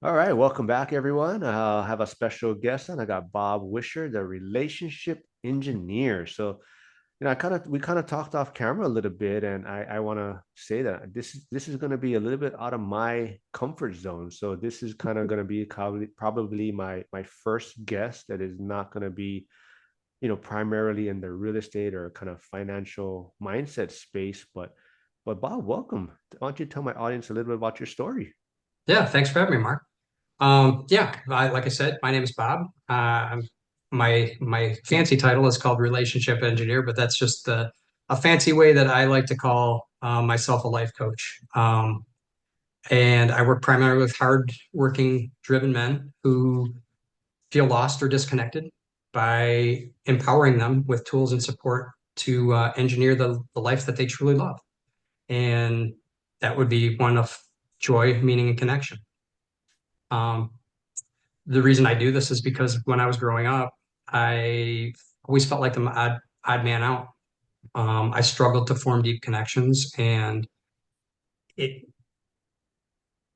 All right, welcome back, everyone. I have a special guest on. I got Bob Wischer, the relationship engineer. We kind of talked off camera a little bit, and I want to say that this is going to be a little bit out of my comfort zone. So this is kind of going to be probably my first guest that is not going to be, primarily in the real estate or kind of financial mindset space. But Bob, welcome. Why don't you tell my audience a little bit about your story? Yeah, thanks for having me, Mark. Like I said, my name is Bob. My fancy title is called relationship engineer, but that's just a fancy way that I like to call myself a life coach. And I work primarily with hard-working, driven men who feel lost or disconnected by empowering them with tools and support to engineer the life that they truly love. And that would be one of joy, meaning, and connection. Um, the reason I do this is because when I was growing up, I always felt like the odd man out. I struggled to form deep connections, and it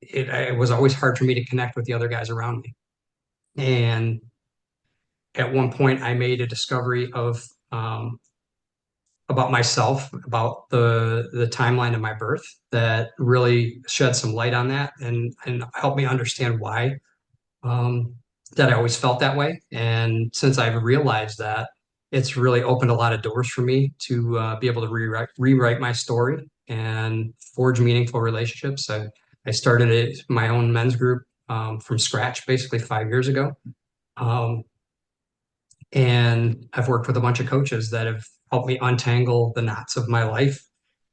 it was always hard for me to connect with the other guys around me. And at one point, I made a discovery of about myself, about the timeline of my birth, that really shed some light on that and helped me understand why um, that I always felt that way. And since I've realized that, it's really opened a lot of doors for me to be able to rewrite my story and forge meaningful relationships. I started my own men's group from scratch basically 5 years ago. Um, and I've worked with a bunch of coaches that have helped me untangle the knots of my life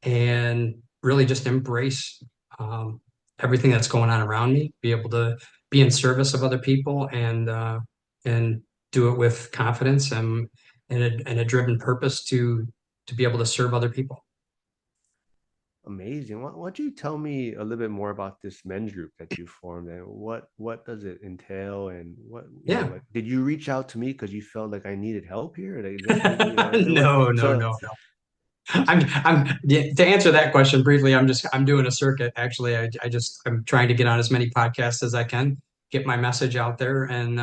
and really just embrace um, everything that's going on around me, be able to be in service of other people and do it with confidence and a driven purpose to be able to serve other people. Amazing. Why don't you tell me a little bit more about this men's group that you formed and what does it entail and Yeah. like did you reach out to me because you felt like I needed help here? Like just give me what No, no, so no, no. To answer that question briefly, I'm doing a circuit. Actually, I'm trying to get on as many podcasts as I can, get my message out there, and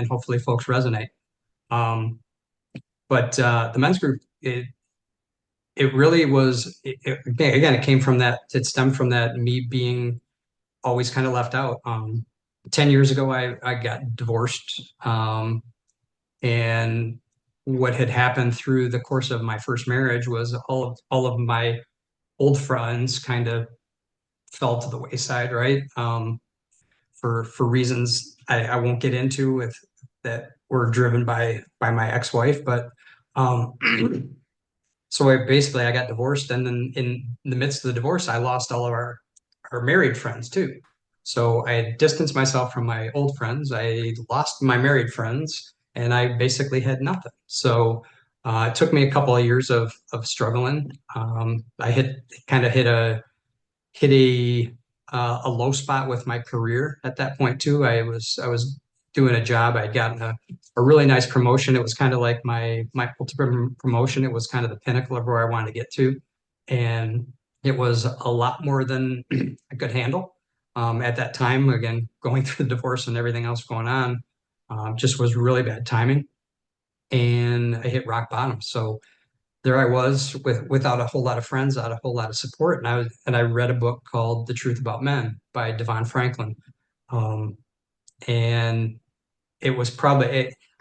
hopefully folks resonate. Um, but the men's group, it really was again, it came from that. It stemmed from that me being always kind of left out. 10 years ago, I got divorced, and what had happened through the course of my first marriage was all of my old friends kind of fell to the wayside, right? For reasons I won't get into with that were driven by my ex-wife, but um, so I got divorced, and then in the midst of the divorce, I lost all of our married friends too. So I had distanced myself from my old friends. I lost my married friends, and I basically had nothing. So it took me a couple of years of struggling. I hit a low spot with my career at that point too. I was doing a job. I'd gotten a really nice promotion. It was kind of like my ultimate promotion. It was kind of the pinnacle of where I wanted to get to, and it was a lot more than I could handle at that time. Again, going through the divorce and everything else going on, just was really bad timing, and I hit rock bottom. So there I was without a whole lot of friends, without a whole lot of support, and I read a book called The Truth About Men by Devon Franklin, um, and it was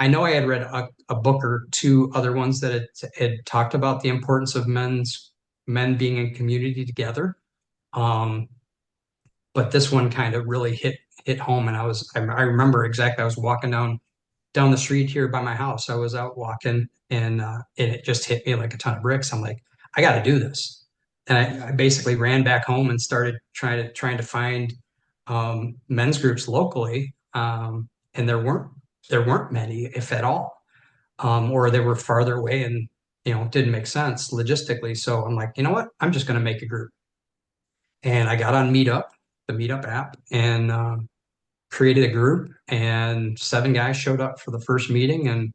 I know I had read a book or two other ones that had talked about the importance of men being in community together, um, but this one kind of really hit home, and I remember exactly I was walking down the street here by my house. I was out walking and it just hit me like a ton of bricks. I'm like, I got to do this. And I basically ran back home and started trying to find men's groups locally. And there weren't many, if at all, or they were farther away and didn't make sense logistically. So I'm like, you know what? I'm just going to make a group. And I got on Meetup, the Meetup app, and created a group. And 7 guys showed up for the first meeting, and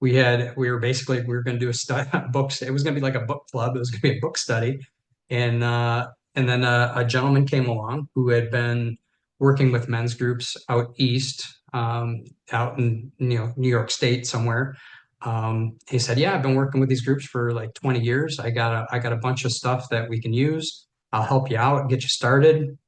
we were going to do a study books. It was going to be like a book club. It was going to be a book study, and then a gentleman came along who had been working with men's groups out east, out in New York State somewhere. He said, "Yeah, I've been working with these groups for like 20 years. I got a bunch of stuff that we can use. I'll help you out, get you started."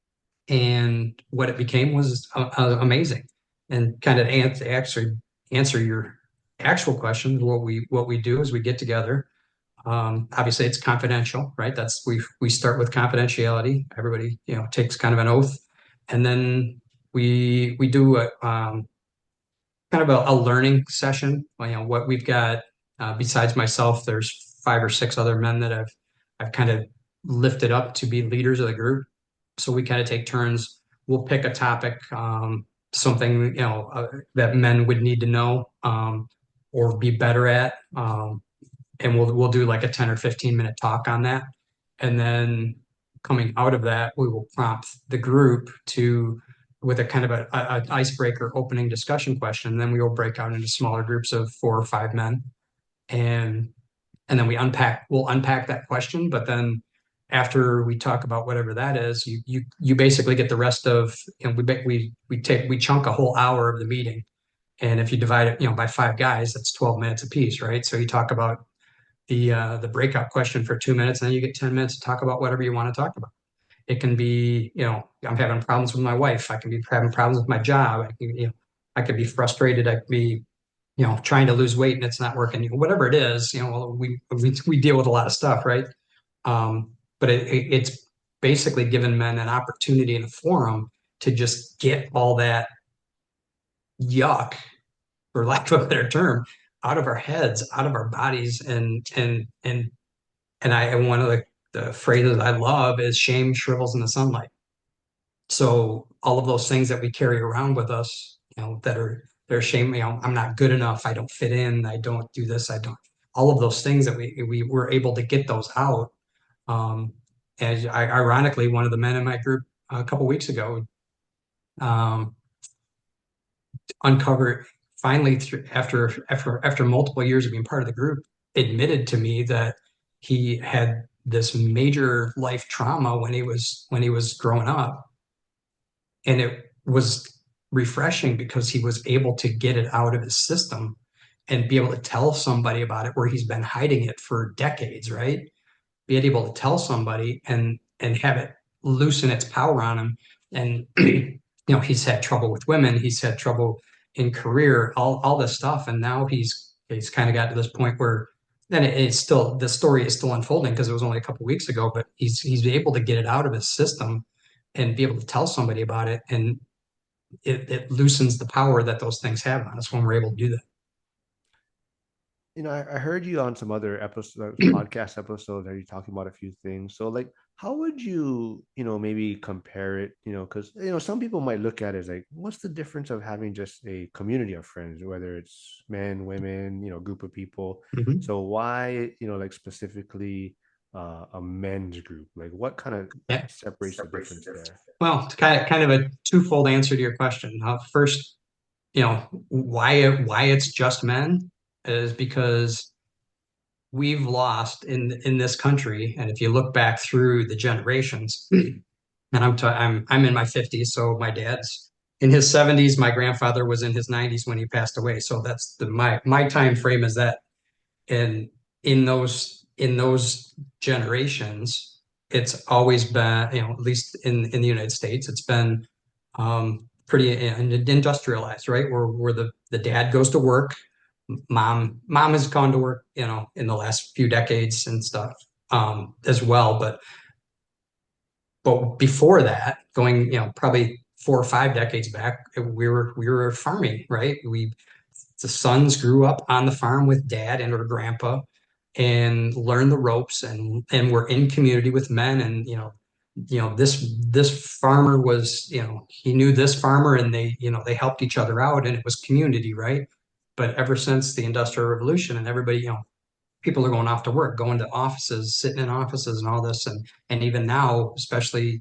And what it became was amazing. And kind of answer your actual question. What we do is we get together. Obviously, it's confidential, right? That's we start with confidentiality. Everybody, takes kind of an oath, and then we do kind of a learning session. What we've got besides myself, there's 5 or 6 other men that I've kind of lifted up to be leaders of the group. So we kind of take turns. We'll pick a topic, something that men would need to know, or be better at, and we'll do like a 10 or 15 minute talk on that, and then coming out of that, we will prompt the group to with a kind of a icebreaker opening discussion question. And then we will break out into smaller groups of 4 or 5 men, and and then we'll unpack that question. But then after we talk about whatever that is, you basically get the rest of, we chunk a whole hour of the meeting. And if you divide it, by 5 guys, that's 12 minutes apiece, right? So you talk about the breakout question for 2 minutes, and then you get 10 minutes to talk about whatever you want to talk about. It can be, I'm having problems with my wife. I can be having problems with my job. I could be frustrated. I could be, trying to lose weight and it's not working. Whatever it is, we deal with a lot of stuff, right? But it's basically given men an opportunity and a forum to just get all that yuck, for lack of a better term, out of our heads, out of our bodies, and one of the phrases I love is shame shrivels in the sunlight. So all of those things that we carry around with us, they're shame, I'm not good enough, I don't fit in, I don't do this, I don't, all of those things that we were able to get those out. Um, ironically, one of the men in my group a couple weeks ago, um, uncovered finally after multiple years of being part of the group, admitted to me that he had this major life trauma when he was growing up, and it was refreshing because he was able to get it out of his system and be able to tell somebody about it, where he's been hiding it for decades, right? Being able to tell somebody and have it loosen its power on him. And he's had trouble with women, he's had trouble in career, all this stuff, and now he's kind of got to this point where then it's still, the story is still unfolding because it was only a couple of weeks ago, but he's able to get it out of his system and be able to tell somebody about it, and it loosens the power that those things have on us when we're able to do that. I heard you on some other episodes, podcast episodes, are you talking about a few things? So like, how would you, maybe compare it, because, some people might look at it as like, what's the difference of having just a community of friends, whether it's men, women, group of people. Mhm. So why, like specifically a men's group? Like what kind of Yeah. separates the difference there? Well, it's kind of a twofold answer to your question. First, why it's just men is because we've lost in this country, and if you look back through the generations, and I'm in my 50s, so my dad's in his 70s, my grandfather was in his 90s when he passed away, so that's my time frame is that. And in those generations, it's always been, at least in the United States, it's been pretty industrialized, right? Where the dad goes to work, mom has gone to work, in the last few decades and stuff, as well. But before that, going, probably 4 or 5 decades back, we were farming, right? The sons grew up on the farm with dad and or grandpa and learned the ropes, and were in community with men. And this farmer was, he knew this farmer, and they helped each other out, and it was community, right? But ever since the Industrial Revolution, and everybody, people are going off to work, going to offices, sitting in offices and all this. And even now, especially,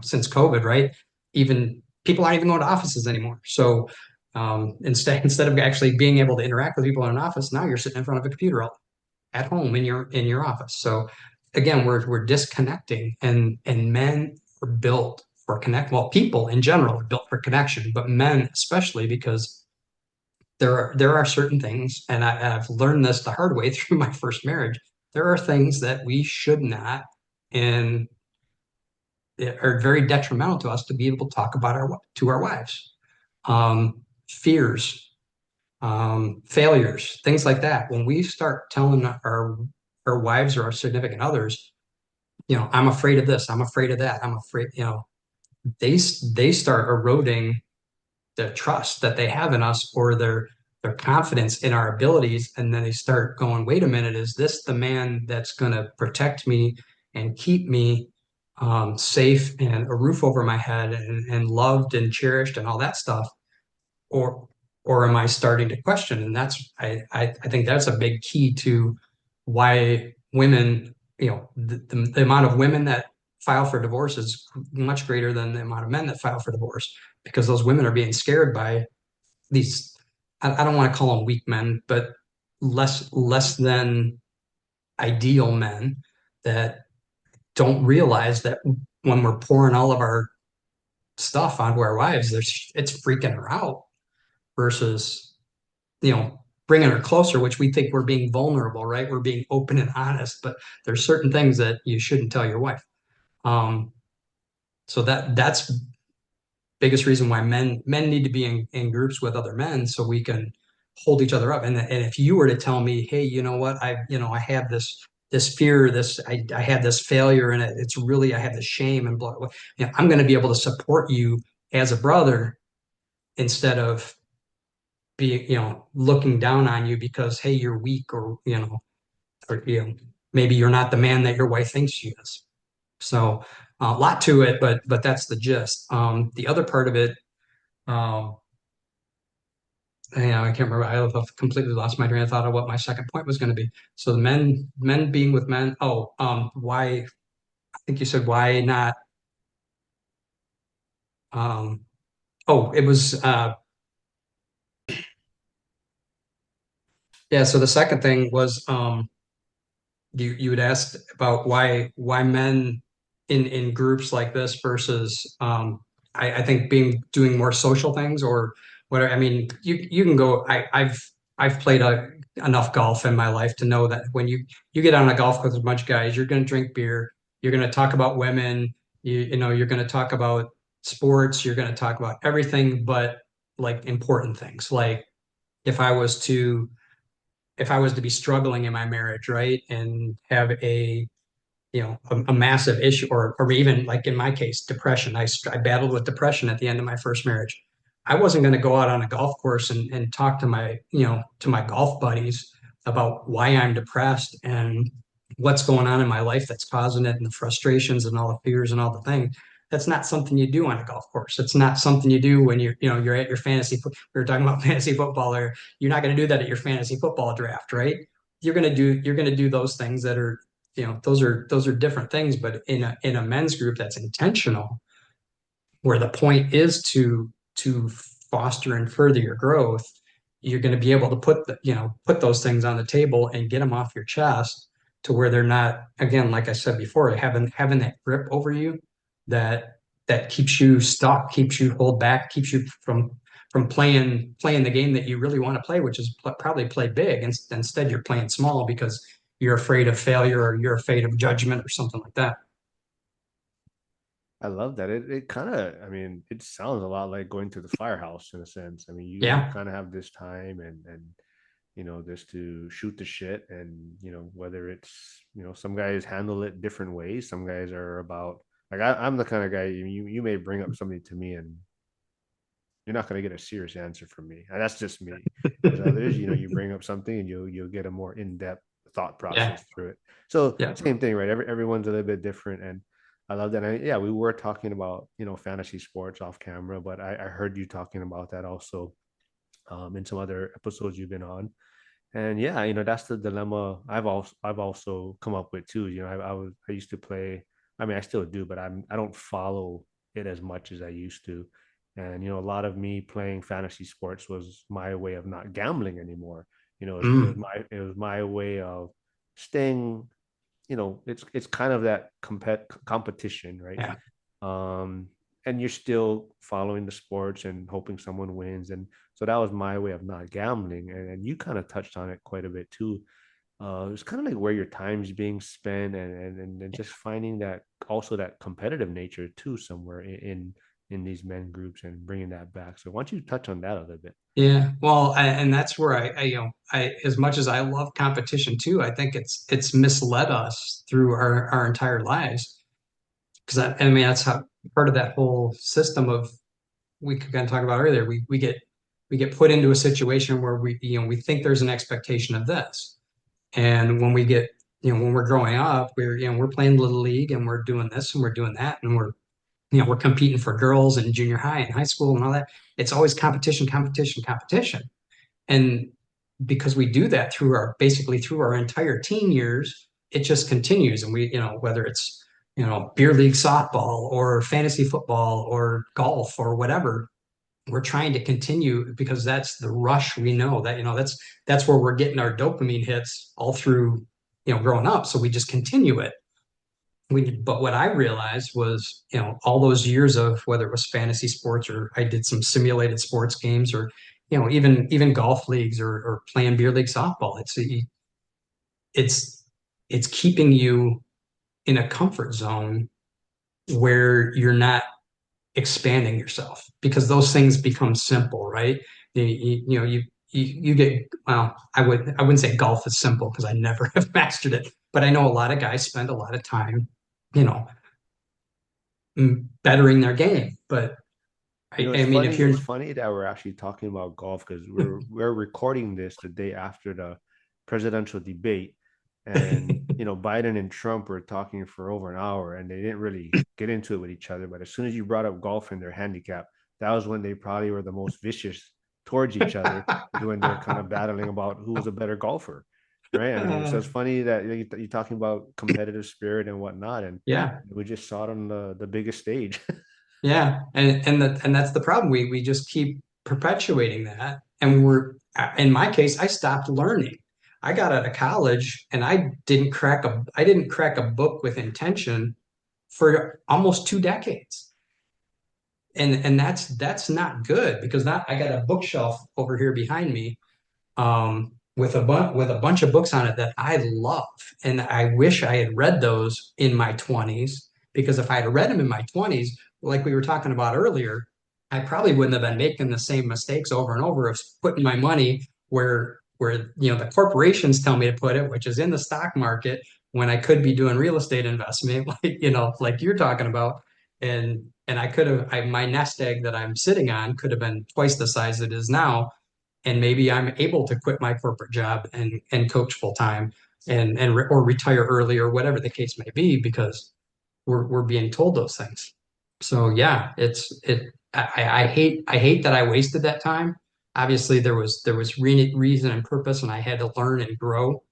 since COVID, right? Even people aren't even going to offices anymore. So instead of actually being able to interact with people in an office, now you're sitting in front of a computer all at home in your office. So again, we're disconnecting, and men are built for connect. Well, people in general are built for connection, but men especially because there are certain things, and I've learned this the hard way through my first marriage. There are things that we should not, and are very detrimental to us to be able to talk about our wives. Fears, failures, things like that. When we start telling our wives or our significant others, I'm afraid of this, I'm afraid of that, I'm afraid, they they start eroding the trust that they have in us or their confidence in our abilities, and then they start going, wait a minute, is this the man that's going to protect me and keep me safe and a roof over my head and loved and cherished and all that stuff, or am I starting to question? And that's I think that's a big key to why women, the amount of women that file for divorce is much greater than the amount of men that file for divorce, because those women are being scared by these, I don't want to call them weak men, but less than ideal men that don't realize that when we're pouring all of our stuff onto our wives, it's freaking her out versus, bringing her closer, which we think we're being vulnerable, right? We're being open and honest, but there's certain things that you shouldn't tell your wife. Um, so that's biggest reason why men need to be in groups with other men so we can hold each other up. And if you were to tell me, hey, you know what, I have this fear, I had this failure, and it's really, I have this shame and blah, blah, I'm going to be able to support you as a brother instead of be, looking down on you because, hey, you're weak, or maybe you're not the man that your wife thinks she is. So a lot to it, but that's the gist. The other part of it, um, I can't remember. I've completely lost my train of thought of what my second point was going to be. So the men being with men. Oh, why? I think you said why not? Um, oh, it was yeah. So the second thing was you had asked about why men in groups like this versus I think doing more social things or whatever. I mean, you can go. I've played enough golf in my life to know that when you get on a golf course with a bunch of guys, you're going to drink beer, you're going to talk about women, you're going to talk about sports, you're going to talk about everything but like important things. Like if I was to if I was to be struggling in my marriage, right, and have a massive issue, or even like in my case, depression. I battled with depression at the end of my first marriage. I wasn't going to go out on a golf course and talk to my golf buddies about why I'm depressed and what's going on in my life that's causing it and the frustrations and all the fears and all the things. That's not something you do on a golf course. It's not something you do when you're at your fantasy. We were talking about fantasy football, or you're not going to do that at your fantasy football draft, right? You're going to do those things that are, those are different things, but in a men's group that's intentional, where the point is to foster and further your growth, you're going to be able to put those things on the table and get them off your chest to where they're not, again, like I said before, having that grip over you that keeps you stuck, keeps you hold back, keeps you from playing the game that you really want to play, which is probably play big. And instead, you're playing small because you're afraid of failure or you're afraid of judgment or something like that. I love that. It kind of, I mean, it sounds a lot like going to the firehouse in a sense. I mean, you Yeah. kind of have this time and just to shoot the shit, and whether it's some guys handle it different ways. Some guys are about, like, I'm the kind of guy, you may bring up something to me and you're not going to get a serious answer from me. And that's just me. There's others, you bring up something and you'll get a more in-depth thought Yeah. process through it. So Yeah. same thing, right? Everyone's a little bit different, and I love that. Yeah, we were talking about fantasy sports off camera, but I heard you talking about that also in some other episodes you've been on. And yeah, that's the dilemma I've also come up with too. I used to play. I mean, I still do, but I don't follow it as much as I used to. And a lot of me playing fantasy sports was my way of not gambling anymore. Mm. It was my way of staying. It's kind of that competition, right? Yeah. Um, and you're still following the sports and hoping someone wins. And so that was my way of not gambling. And you kind of touched on it quite a bit too. It's kind of like where your time's being spent, and just finding that, also that competitive nature too somewhere in these men groups, and bringing that back. So why don't you touch on that a little bit? Yeah, well, and that's where I as much as I love competition too, I think it's misled us through our entire lives. Because I mean, that's how part of that whole system of we could kind of talk about earlier. We get put into a situation where we think there's an expectation of this, and when we get when we're growing up, we're playing little league and we're doing this and we're doing that and we're competing for girls in junior high and high school and all that. It's always competition, competition, competition. And because we do that through our basically through our entire teen years, it just continues. And whether it's, beer league softball or fantasy football or golf or whatever, we're trying to continue because that's the rush we know that, that's where we're getting our dopamine hits all through, growing up. So we just continue it. But what I realized was, all those years of whether it was fantasy sports or I did some simulated sports games or, even golf leagues or playing beer league softball, it's it's keeping you in a comfort zone where you're not expanding yourself because those things become simple, right? You get well. I wouldn't say golf is simple because I never have mastered it, but I know a lot of guys spend a lot of time, you know, bettering their game. But I It's mean, if funny. you're It's funny that we're actually talking about golf, because we're recording this the day after the presidential debate, and Biden and Trump were talking for over an hour, and they didn't really get into it with each other. But as soon as you brought up golf and their handicap, that was when they probably were the most vicious towards each other. Is when they're kind of battling about who was a better golfer, right? I mean, so it's funny that you're talking about competitive spirit and whatnot, and yeah, we just saw it on the biggest stage. yeah, and that's the problem. We just keep perpetuating that, and in my case, I stopped learning. I got out of college and I didn't crack a book with intention for almost 2 decades. And that's not good because that I got a bookshelf over here behind me, with a bunch of books on it that I love, and I wish I had read those in my 20s, because if I had read them in my 20s, like we were talking about earlier, I probably wouldn't have been making the same mistakes over and over of putting my money where the corporations tell me to put it, which is in the stock market, when I could be doing real estate investment, like you're talking about. And I could have my nest egg that I'm sitting on could have been twice the size it is now, and maybe I'm able to quit my corporate job and coach full time, or retire early or whatever the case may be, because we're being told those things. So yeah, I hate that I wasted that time. Obviously, there was reason and purpose, and I had to learn and grow.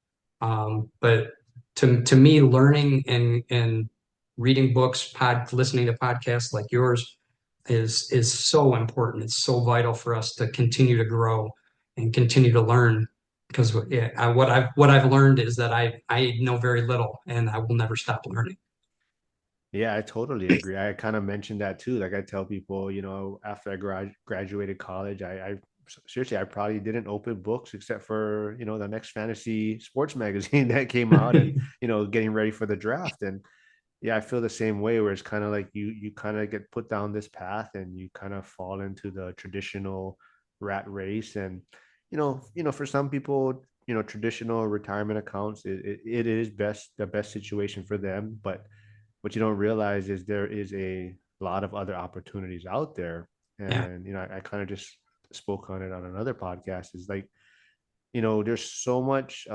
But to me, learning and reading books, listening to podcasts like yours is so important. It's so vital for us to continue to grow and continue to learn. Because yeah, what I've learned is that I know very little, and I will never stop learning. Yeah, I totally agree. I kind of mentioned that too. Like I tell people, after I graduated college, seriously, I probably didn't open books except for, the next fantasy sports magazine that came out, and, getting ready for the draft. And yeah, I feel the same way, where it's kind of like you kind of get put down this path, and you kind of fall into the traditional rat race. And for some people, traditional retirement accounts, it is the best situation for them. But what you don't realize is there is a lot of other opportunities out there. Yeah, And I kind of just spoke on it on another podcast. Is like, there's so much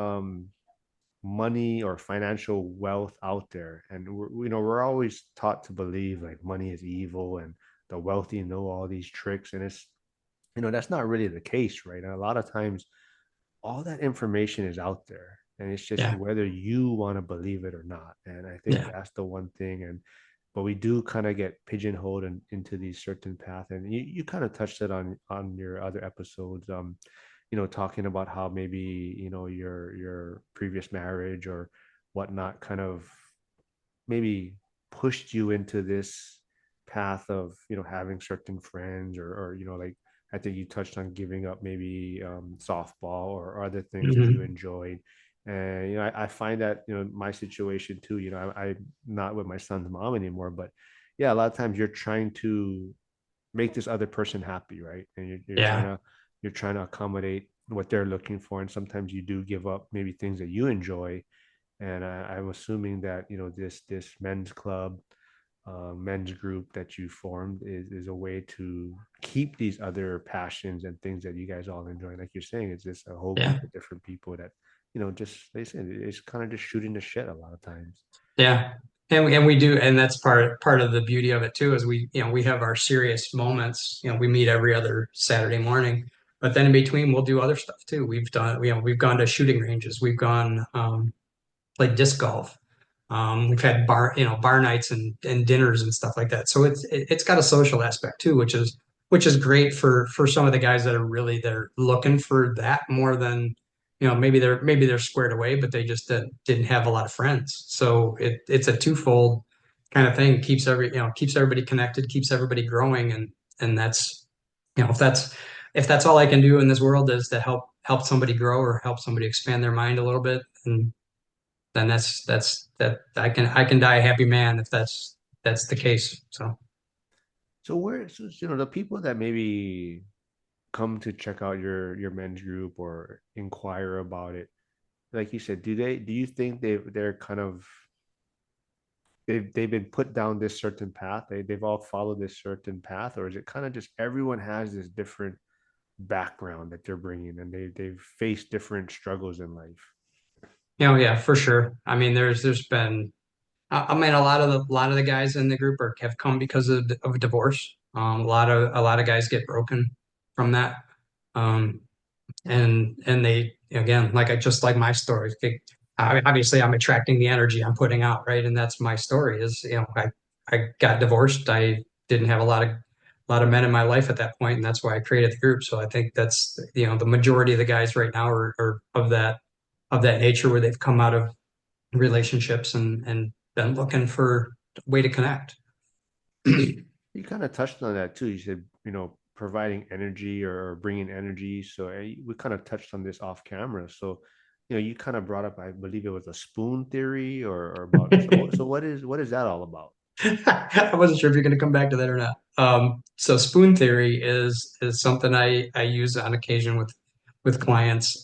money or financial wealth out there, and we're always taught to believe like money is evil, and the wealthy know all these tricks. And it's, that's not really the case, right? And a lot of times all that information is out there, and it's just yeah, whether you want to believe it or not. And I think yeah, that's the one thing. And but we do kind of get pigeonholed into these certain paths. And you kind of touched it on your other episodes, talking about how maybe, your previous marriage or whatnot kind of maybe pushed you into this path of, having certain friends, or like I think you touched on giving up maybe softball or other things that you Mhm. enjoyed. And I find that my situation too. I'm not with my son's mom anymore, but yeah, a lot of times you're trying to make this other person happy, right? And Yeah, you're trying to accommodate what they're looking for, and sometimes you do give up maybe things that you enjoy. And I'm assuming that this men's club, men's group that you formed is a way to keep these other passions and things that you guys all enjoy. Like you're saying, it's just a whole yeah, group of different people that just they said it's kind of just shooting the shit a lot of times. yeah. And we do, and that's part of the beauty of it too, is we have our serious moments. We meet every other Saturday morning, but then in between we'll do other stuff too. We've gone to shooting ranges, we've gone played disc golf. We've had bar nights and dinners and stuff like that. So it's got a social aspect too, which is great for some of the guys that are really they're looking for that more than maybe they're squared away, but they just didn't have a lot of friends. So it's a twofold kind of thing. Keeps everybody connected, keeps everybody growing, and that's if that's all I can do in this world is to help somebody grow or help somebody expand their mind a little bit, and then that I can die a happy man if that's the case. So So the people that maybe come to check out your men's group or inquire about it, like you said, do you think they're kind of they've been put down this certain path, they've all followed this certain path, or is it kind of just everyone has this different background that they're bringing, and they've faced different struggles in life? yeah, for sure. I mean, there's been I mean a lot of the guys in the group have come because of divorce. A lot of guys get broken from that. Um, and they again just like my story, obviously I'm attracting the energy I'm putting out, right? And that's my story is I got divorced. I didn't have a lot of men in my life at that point, and that's why I created the group. So I think that's the majority of the guys right now are of that nature, where they've come out of relationships and been looking for a way to connect. You kind of touched on that too. You said, providing energy or bringing energy. So we kind of touched on this off camera. So, you kind of brought up, I believe it was a spoon theory, or about, so what is that all about? I wasn't sure if you're going to come back to that or not. So spoon theory is something I use on occasion with clients.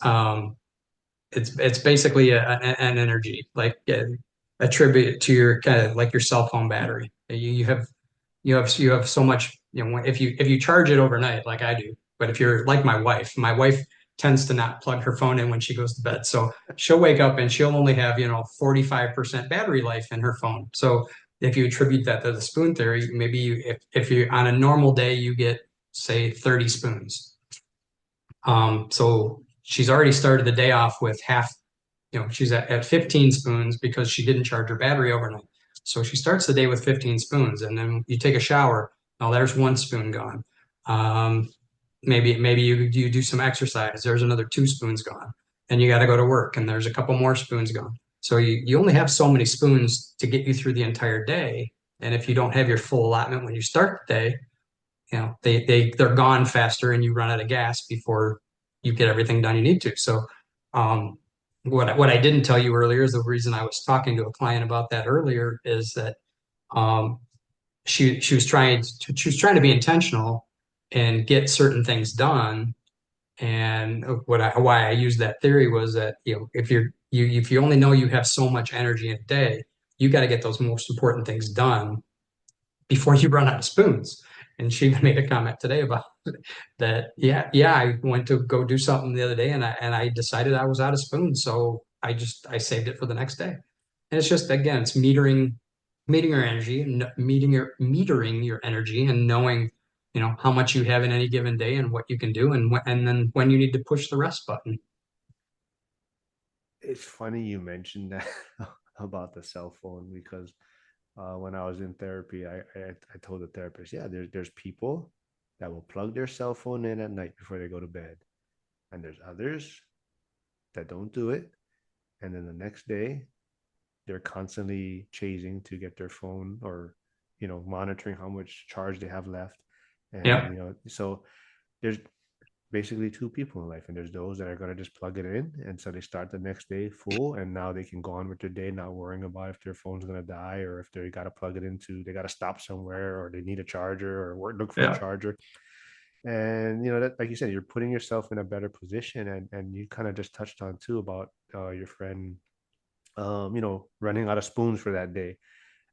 It's basically an energy, like a tribute to your kind of like your cell phone battery. You have so much, if you charge it overnight like I do, but if you're like my wife tends to not plug her phone in when she goes to bed. So she'll wake up and she'll only have 45% battery life in her phone. So if you attribute that to the spoon theory, maybe if you on a normal day you get say 30 spoons. So she's already started the day off with half, she's at 15 spoons because she didn't charge her battery overnight. So she starts the day with 15 spoons, and then you take a shower. Now there's one spoon gone. Um, maybe you do some exercise. There's another two spoons gone. And you got to go to work, and there's a couple more spoons gone. So you only have so many spoons to get you through the entire day. And if you don't have your full allotment when you start the day, they're gone faster and you run out of gas before you get everything done you need to. So um, what I didn't tell you earlier is the reason I was talking to a client about that earlier is that um, she was trying to be intentional and get certain things done. And why I used that theory was that if you only know you have so much energy in a day, you got to get those most important things done before you run out of spoons. And she made a comment today about that. Yeah, yeah. I went to go do something the other day, and I decided I was out of spoons, so I saved it for the next day. And it's just again, it's meeting your energy and metering your energy and knowing how much you have in any given day and what you can do and then when you need to push the rest button. It's funny you mentioned that about the cell phone, because when I was in therapy, I told the therapist, yeah, there's people that will plug their cell phone in at night before they go to bed, and there's others that don't do it, and then the next day they're constantly chasing to get their phone, or monitoring how much charge they have left. And, Yep. so there's basically two people in life, and there's those that are going to just plug it in, and so they start the next day full, and now they can go on with their day not worrying about if their phone's going to die, or if they got to plug it into, they got to stop somewhere, or they need a charger, or look for a Yeah. charger. And that, like you said, you're putting yourself in a better position. And you kind of just touched on too about your friend, running out of spoons for that day.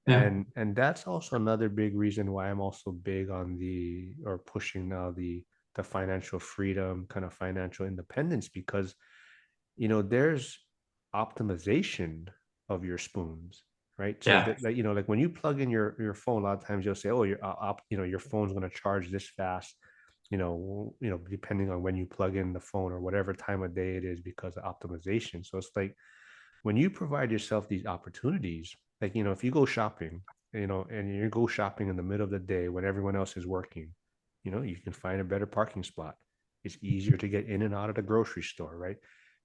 Yeah. And that's also another big reason why I'm also big on the, or pushing now, the financial freedom, kind of financial independence, because there's optimization of your spoons, right? So Yeah. that, like, like when you plug in your phone, a lot of times you'll say, oh, your phone's going to charge this fast, depending on when you plug in the phone or whatever time of day it is, because of optimization. So it's like, when you provide yourself these opportunities, like, if you go shopping, and you go shopping in the middle of the day when everyone else is working, you can find a better parking spot. It's easier to get in and out of the grocery store, right?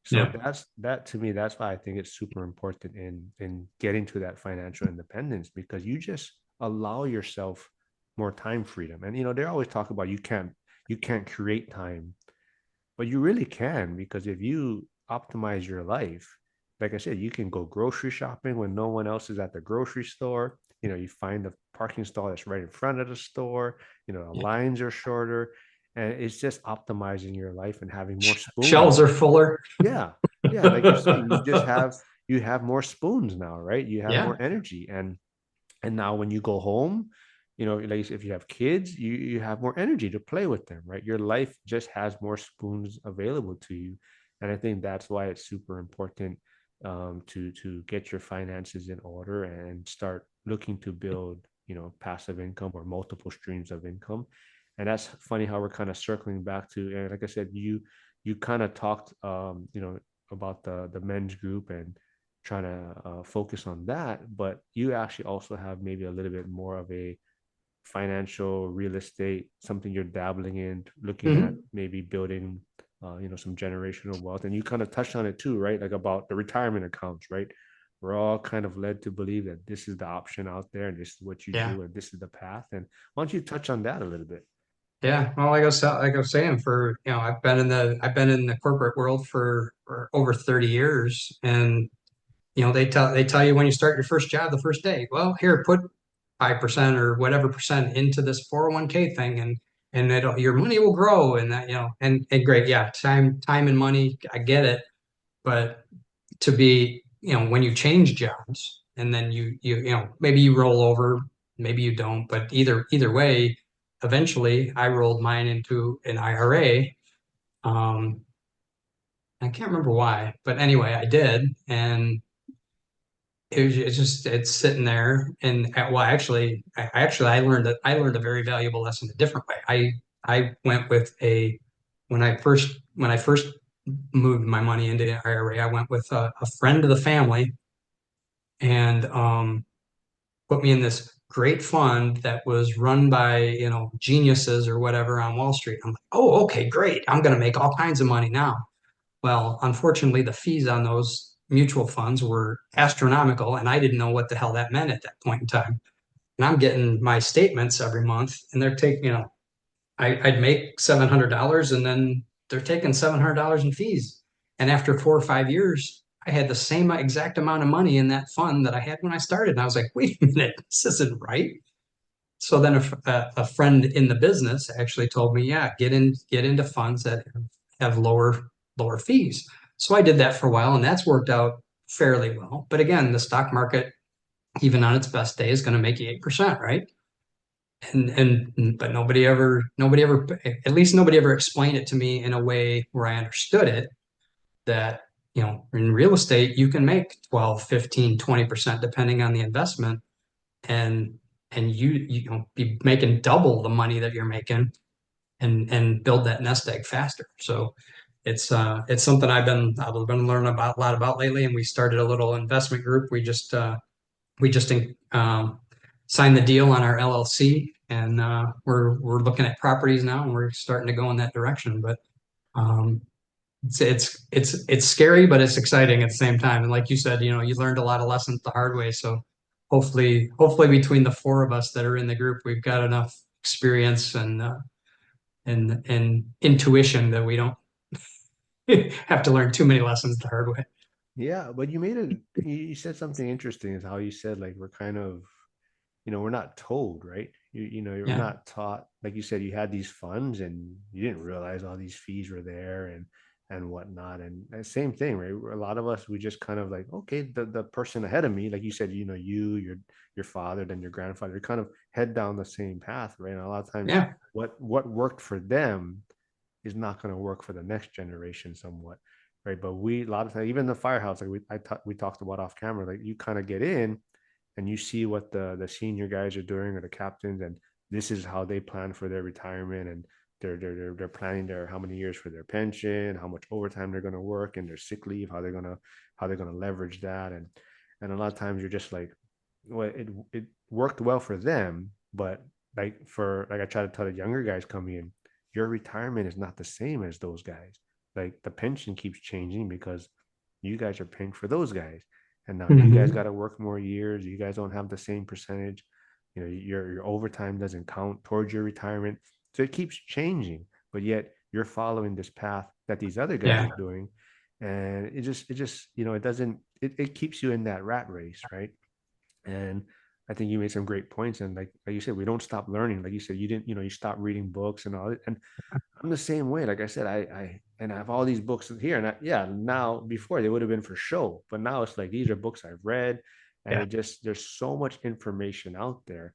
So Yeah. that to me, that's why I think it's super important in getting to that financial independence, because you just allow yourself more time freedom. And they always talk about, you can't create time, but you really can, because if you optimize your life, like I said, you can go grocery shopping when no one else is at the grocery store. You find the parking stall that's right in front of the store. The Yeah. lines are shorter, and it's just optimizing your life and having more Shelves spoons. are fuller. Yeah, yeah, like you say, you have more spoons now, right? You have Yeah. more energy. And now when you go home, like if you have kids, you have more energy to play with them, right? Your life just has more spoons available to you. And I think that's why it's super important, to get your finances in order and start looking to build, passive income or multiple streams of income. And that's funny how we're kind of circling back to, and like I said, you kind of talked, about the men's group and trying to focus on that, but you actually also have maybe a little bit more of a financial real estate, something you're dabbling in, looking at Mhm. maybe building, some generational wealth. And you kind of touched on it too, right? Like about the retirement accounts, right? We're all kind of led to believe that this is the option out there, and this is what you Yeah. do, and this is the path. And why don't you touch on that a little bit? Yeah. Well, like I was saying, I've been in the corporate world for over 30 years, and they tell you when you start your first job the first day, well, here, put 5% or whatever percent into this 401(k) thing, and your money will grow, and and great, yeah, time and money, I get it, but to be, when you change jobs and then maybe you roll over, maybe you don't, but either way, eventually I rolled mine into an IRA. Um, I can't remember why, but anyway, I did, and it's sitting there. And well, actually I learned a very valuable lesson a different way. I went with a when I first moved my money into the IRA, I went with a friend of the family, and put me in this great fund that was run by geniuses or whatever on Wall Street. I'm like, oh, okay, great, I'm going to make all kinds of money now. Well, unfortunately, the fees on those mutual funds were astronomical, and I didn't know what the hell that meant at that point in time. And I'm getting my statements every month, and they're taking, I'd make $700, and then they're taking $700 in fees. And after 4 or 5 years, I had the same exact amount of money in that fund that I had when I started. And I was like, wait a minute, this isn't right. So then a friend in the business actually told me, yeah, get into funds that have lower fees. So I did that for a while, and that's worked out fairly well. But again, the stock market, even on its best day, is going to make you 8%, right? But nobody ever, at least nobody ever explained it to me in a way where I understood it, that in real estate you can make 12, 15, 20% depending on the investment, and be making double the money that you're making, and build that nest egg faster. So it's something I've been learning about a lot about lately, and we started a little investment group. We just signed the deal on our LLC, and we're looking at properties now, and we're starting to go in that direction. But um, it's scary, but it's exciting at the same time. And like you said, you learned a lot of lessons the hard way. So hopefully between the four of us that are in the group, we've got enough experience and intuition that we don't have to learn too many lessons the hard way. Yeah, but you said something interesting is how you said like we're kind of, we're not told, right? You're Yeah, not taught, like you said, you had these funds and you didn't realize all these fees were there and whatnot. And same thing, right? A lot of us, we just kind of like, okay, the person ahead of me, like you said, your father, then your grandfather, you kind of head down the same path, right? And a lot of times yeah, what worked for them is not going to work for the next generation somewhat, right? But we, a lot of times, even the firehouse, like we talked about off camera, like you kind of get in and you see what the senior guys are doing or the captains, and this is how they plan for their retirement, and they're planning their how many years for their pension, how much overtime they're going to work, and their sick leave, how they're going to leverage that, and a lot of times you're just like, well, it worked well for them, but like I try to tell the younger guys coming in, your retirement is not the same as those guys. Like the pension keeps changing because you guys are paying for those guys, and now you guys got hmm to work more years. You guys don't have the same percentage. Your overtime doesn't count towards your retirement, so it keeps changing. But yet you're following this path that these other guys are yeah. doing, and it doesn't it keeps you in that rat race, right? And I think you made some great points. And like you said, we don't stop learning. Like you said, you didn't, you stopped reading books and all. And I'm the same way. Like I said, I have all these books here, and yeah, now before they would have been for show, but now it's like these are books I've read, and Yeah. it just there's so much information out there,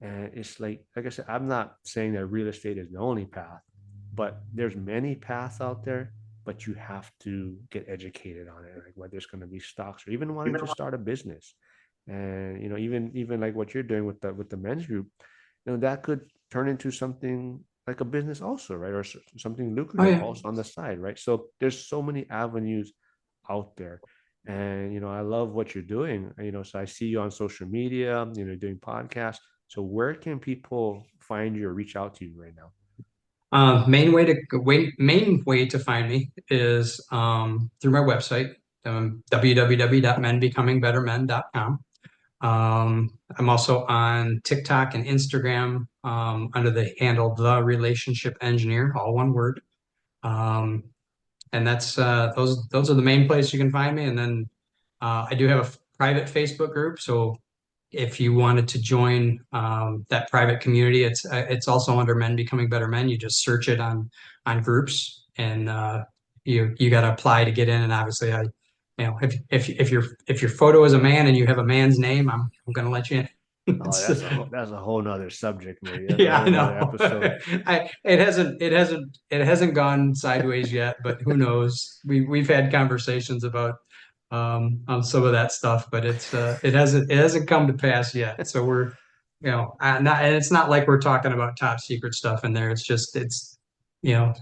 and it's like I said, I'm not saying that real estate is the only path, but there's many paths out there, but you have to get educated on it, like whether it's going to be stocks or even wanting to start a business, and even like what you're doing with the men's group, that could turn into something like a business also, right? Or something Oh lucrative yeah. also on the side, right? So there's so many avenues out there. And I love what you're doing. So I see you on social media, doing podcasts. So where can people find you or reach out to you right now? Main way to find me is through my website, www.menbecomingbettermen.com. I'm also on TikTok and Instagram under the handle The Relationship Engineer, all one word. Um, and that's those are the main places you can find me. And then I do have a private Facebook group, so if you wanted to join that private community, it's also under Men Becoming Better Men. You just search it on groups, and you got to apply to get in. And obviously, if your photo is a man and you have a man's name, I'm going to let you in. Oh, It's, that's a whole nother subject, maybe. That's a yeah, whole I nother know. episode. It hasn't gone sideways yet, but who knows? We've had conversations about on some of that stuff, but it hasn't come to pass yet. So we're not, and it's not like we're talking about top secret stuff in there. It's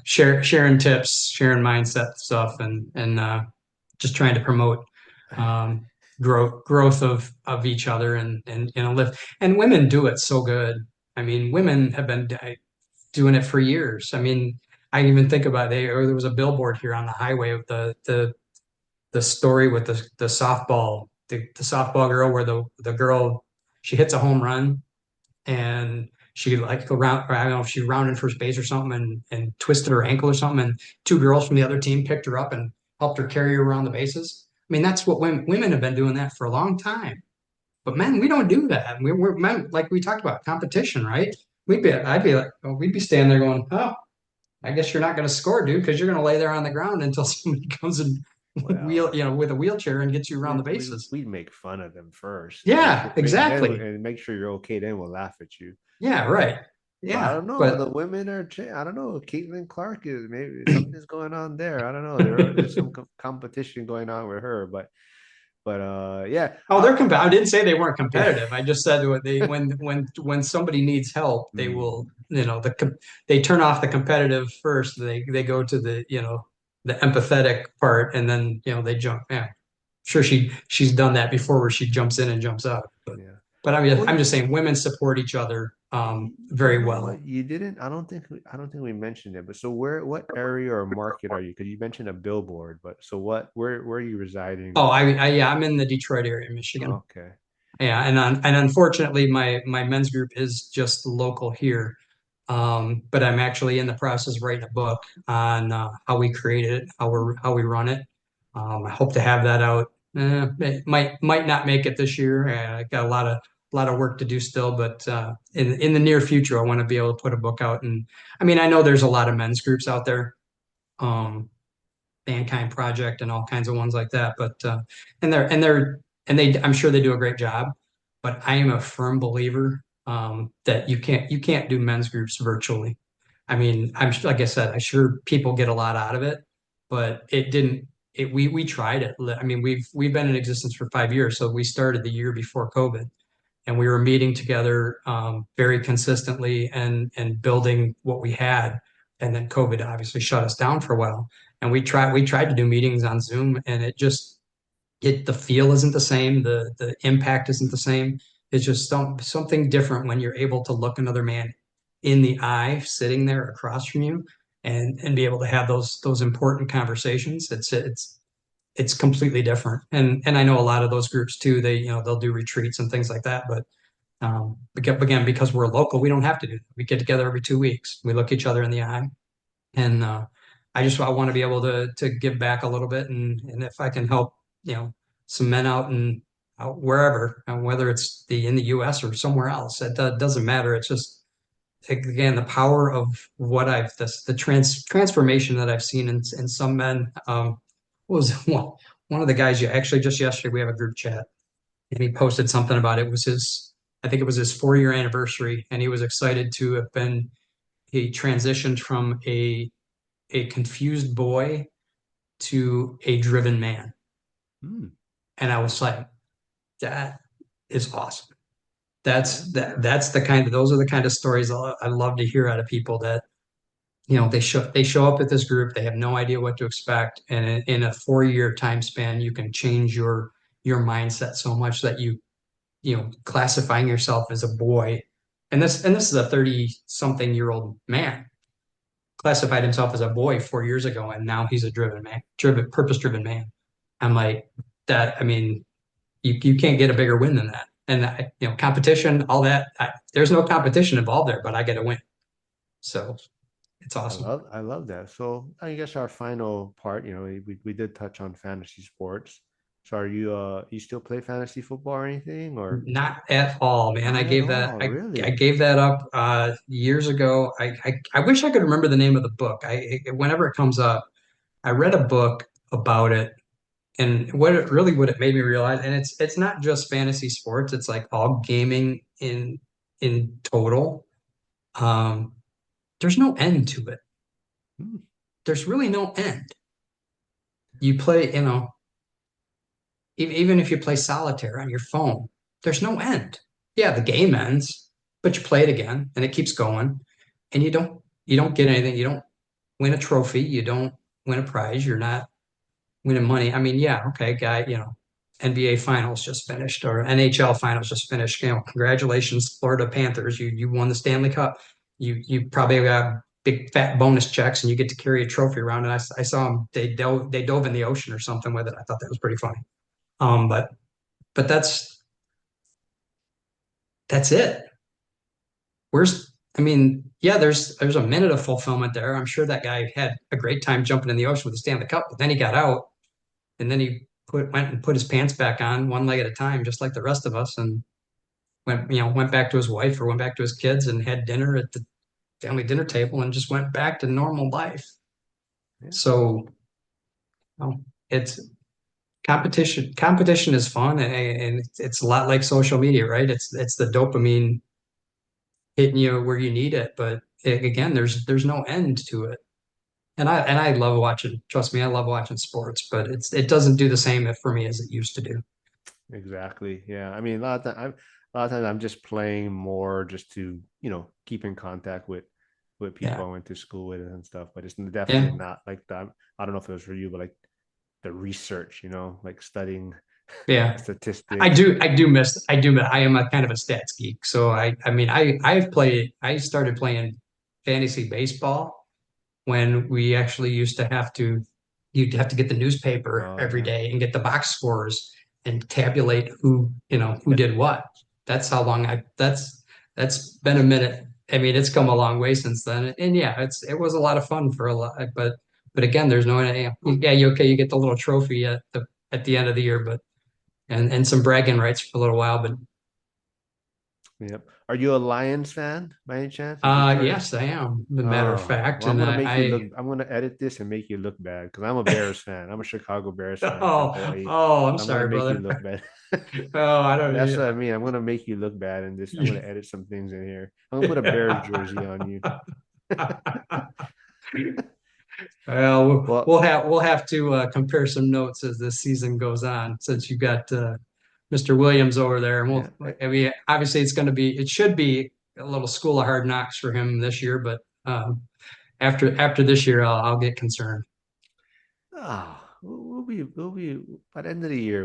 sharing tips, sharing mindset stuff, and just trying to promote um, growth of each other and lift. And women do it so good. I mean, women have been doing it for years. I mean, I even think about there was a billboard here on the highway of the story with the softball girl where the girl she hits a home run and she like go round, I don't know if she rounded first base or something and twisted her ankle or something, and two girls from the other team picked her up and helped her carry her around the bases. I mean, that's what women have been doing that for a long time. But men, we don't do that. We're men, like we talked about competition, right? I'd be like, oh, we'd be standing there going, oh, I guess you're not going to score, dude, because you're going to lay there on the ground until somebody comes and Well, with a wheelchair and gets you around we the we bases. we'd make fun of them first, and Yeah, exactly. make sure you're okay. Then we'll laugh at you. Yeah, right. But I Yeah, don't know. The but women are. I don't know. Caitlin Clark is maybe something's going on there. I don't know. There's some competition going on with her, but yeah. oh, I didn't say they weren't Yeah. competitive. I just said what they when somebody needs help, they will, Mm, they turn off the competitive first. They go to the empathetic part, and then they jump. Yeah, sure she's done that before where she jumps in and jumps out. yeah. But I'm What? just saying women support each other You very know well. what? You didn't. I don't think we mentioned it. But so what area or market are you? Because you mentioned a billboard. But so where are you residing? Oh, yeah, I'm in the Detroit area, Michigan. Okay. Yeah, and unfortunately, my men's group is just local here. But I'm actually in the process of writing a book on how we created it, how we run it. I hope to have that out. It might not make it this year. I got a lot of work to do still, but in the near future, I want to be able to put a book out. And I mean, I know there's a lot of men's groups out there. Um, Mankind Project and all kinds of ones like that. But and they I'm sure they do a great job. But I am a firm believer that you can't do men's groups virtually. I mean, like I said, I'm sure people get a lot out of it, but it didn't. We tried it. I mean, we've been in existence for 5 years, so we started the year before COVID, and we were meeting together very consistently and building what we had. And then COVID obviously shut us down for a while. And we tried to do meetings on Zoom, and the feel isn't the same, the impact isn't the same. It's just something different when you're able to look another man in the eye, sitting there across from you, and be able to have those important conversations. It's completely different. And I know a lot of those groups too. They'll do retreats and things like that, but again, because we're local, we don't have to do that. We get together every 2 weeks. We look each other in the eye, and I want to be able to give back a little bit, and if I can help, some men out wherever, whether it's in the U.S. or somewhere else, it doesn't matter. It's just again the power of the transformation that I've seen in some men. Was one of the guys you actually just yesterday we have a group chat and he posted something about it. It was I think it was his 4 year anniversary, and he was excited to have been. He transitioned from a confused boy to a driven man, Hmm, and I was like, that is awesome. yeah. That's those are the kind of stories I love to hear out of people that they show up at this group, they have no idea what to expect, and in a 4 year time span, you can change your mindset so much that classifying yourself as a boy. And this is a 30 something year old man classified himself as a boy 4 years ago, and now he's a driven man, purpose driven man. I'm like that. I mean, you can't get a bigger win than that. And competition, all that. There's no competition involved there, but I get a win. So it's awesome. I love that. So I guess our final part, we did touch on fantasy sports. So are you still play fantasy football or anything or Not at all, man. I not at gave that all, I really? gave that up years ago. I wish I could remember the name of the book. Whenever it comes up, I read a book about it, and what it made me realize, and it's not just fantasy sports, it's like all gaming in total. Um, there's no end to it. Hmm, There's really no end. You play, even if you play solitaire on your phone, there's no end. Yeah, the game ends, but you play it again and it keeps going, and you don't get anything. You don't win a trophy, you don't win a prize, you're not winning money. I mean, yeah, okay, guy, NBA finals just finished or NHL finals just finished. Congratulations, Florida Panthers. You won the Stanley Cup. You probably got big fat bonus checks and you get to carry a trophy around. And I saw them, they dove in the ocean or something with it. I thought that was pretty funny. But that's it. I mean, yeah, there's a minute of fulfillment there. I'm sure that guy had a great time jumping in the ocean with the Stanley Cup, but then he got out and then he went and put his pants back on one leg at a time, just like the rest of us, and went back to his wife or went back to his kids and had dinner at the family dinner table and just went back to normal life. yeah, So, it's competition. Competition is fun, and it's a lot like social media, right? It's the dopamine hitting you where you need it, but again, there's no end to it. And I love watching. Trust me, I love watching sports, but it doesn't do the same for me as it used to do. exactly. Yeah. I mean, a lot of times I'm just playing more just to, keep in contact with people Yeah, I went to school with and stuff, but it's definitely yeah, not like that. I don't know if it was for you, but like the research, like studying yeah. I statistics. do. I do. I am a kind of a stats geek. So I mean, I started playing fantasy baseball when we actually used to you'd have to get the newspaper Oh every yeah. day and get the box scores. and tabulate who, who did what. That's how long that's been a minute. I mean, it's come a long way since then. And yeah, it was a lot of fun for a lot, but again, there's no, yeah, you get the little trophy at the end of the year, but and some bragging rights for a little while, but Yep. Are you a Lions fan by any chance? A Detroit? yes, I am, as a matter of Oh, fact. well, I'm And gonna make you look. I'm gonna edit this and make you look bad because I'm a Bears fan. I'm a Chicago Bears fan from '08. I'm So I'm gonna sorry, make you brother. look bad. Oh, I That's don't. what I mean. I'm gonna make you look bad in this. I'm gonna edit some things in here. I'm gonna put a Bears jersey on you. Well, Well, we'll have to compare some notes as this season goes on, since you got Mr. Williams over there, and yeah. I mean, obviously it should be a little school of hard knocks for him this year, but after this year, I'll get concerned. We'll be by the end of the year.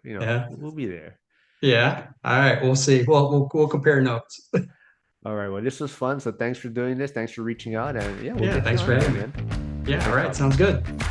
Yeah, We'll be there. yeah. All right, we'll see. We'll compare notes. All right. Well, this was fun. So thanks for doing this. Thanks for reaching out, and yeah, we'll Yeah, get you thanks on for here having me. again. Yeah, No all right, problem. sounds good.